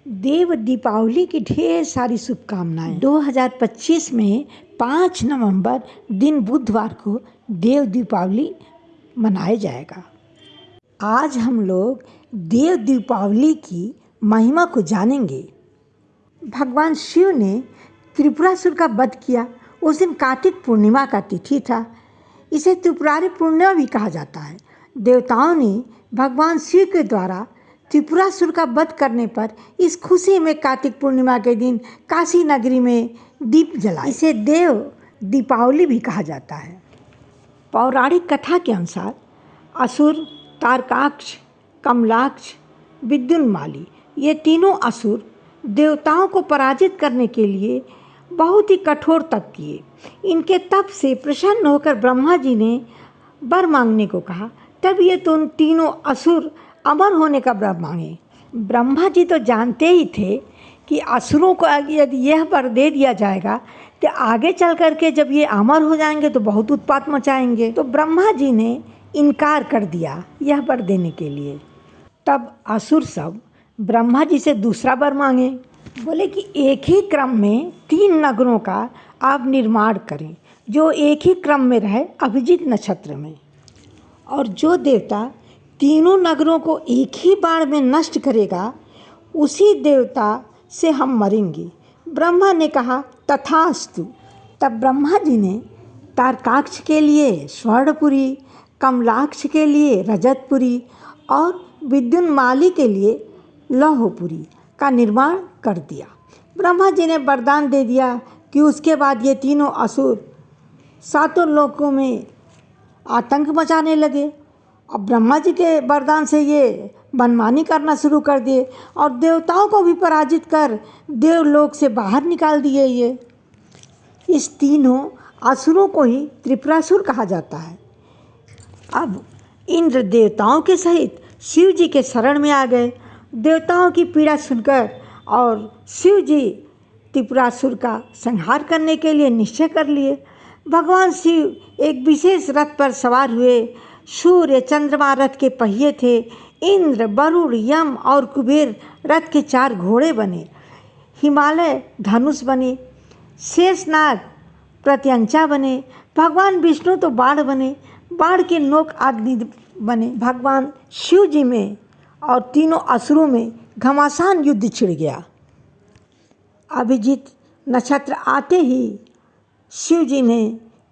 देव दीपावली की ढेर सारी शुभकामनाएं। 2025 में 5 नवंबर दिन बुधवार को देव दीपावली मनाया जाएगा। आज हम लोग देव दीपावली की महिमा को जानेंगे। भगवान शिव ने त्रिपुरासुर का वध किया। उस दिन कार्तिक पूर्णिमा का तिथि था। इसे त्रिपुरारी पूर्णिमा भी कहा जाता है। देवताओं ने भगवान शिव के द्वारा त्रिपुरासुर का वध करने पर इस खुशी में कार्तिक पूर्णिमा के दिन काशी नगरी में दीप जलाए। इसे देव दीपावली भी कहा जाता है। पौराणिक कथा के अनुसार असुर, तारकाक्ष, कमलाक्ष, विद्युन्माली ये तीनों असुर देवताओं को पराजित करने के लिए बहुत ही कठोर तप किए। इनके तप से प्रसन्न होकर ब्रह्मा जी ने वर मांगने को कहा। तब ये तो तीनों असुर अमर होने का वर मांगे। ब्रह्मा जी तो जानते ही थे कि असुरों को यदि यह वर दे दिया जाएगा तो आगे चल कर के जब ये अमर हो जाएंगे तो बहुत उत्पात मचाएंगे। तो ब्रह्मा जी ने इनकार कर दिया यह वर देने के लिए। तब असुर सब ब्रह्मा जी से दूसरा वर मांगे। बोले कि एक ही क्रम में 3 नगरों का आप निर्माण करें जो एक ही क्रम में रहे अभिजीत नक्षत्र में, और जो देवता तीनों नगरों को एक ही बाण में नष्ट करेगा उसी देवता से हम मरेंगे। ब्रह्मा ने कहा तथास्तु। तब ब्रह्मा जी ने तारकाक्ष के लिए स्वर्णपुरी, कमलाक्ष के लिए रजतपुरी और विद्युन्माली के लिए लौहपुरी का निर्माण कर दिया। ब्रह्मा जी ने वरदान दे दिया कि उसके बाद ये तीनों असुर 7 लोकों में आतंक मचाने लगे। और ब्रह्मा जी के वरदान से ये मनमानी करना शुरू कर दिए और देवताओं को भी पराजित कर देवलोक से बाहर निकाल दिए। ये इस तीनों असुरों को ही त्रिपुरासुर कहा जाता है। अब इंद्र देवताओं के सहित शिव जी के शरण में आ गए। देवताओं की पीड़ा सुनकर और शिव जी त्रिपुरासुर का संहार करने के लिए निश्चय कर लिए। भगवान शिव एक विशेष रथ पर सवार हुए। सूर्य चंद्रमा रथ के पहिए थे। इंद्र, वरुण, यम और कुबेर रथ के 4 घोड़े बने। हिमालय धनुष बने। शेषनाग प्रत्यंचा बने। भगवान विष्णु तो बाण बने। बाण के नोक अग्नि बने। भगवान शिव जी में और तीनों असुरों में घमासान युद्ध छिड़ गया। अभिजीत नक्षत्र आते ही शिव जी ने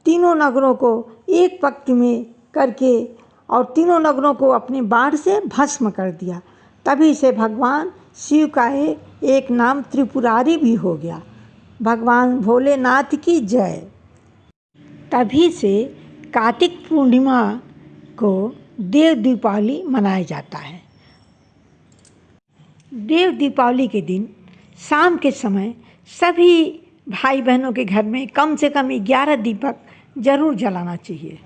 तीनों नगरों को एक पंक्ति में करके और तीनों नगरों को अपने बाण से भस्म कर दिया। तभी से भगवान शिव का एक नाम त्रिपुरारी भी हो गया। भगवान भोलेनाथ की जय। तभी से कार्तिक पूर्णिमा को देव दीपावली मनाया जाता है। देव दीपावली के दिन शाम के समय सभी भाई बहनों के घर में कम से कम 11 दीपक जरूर जलाना चाहिए।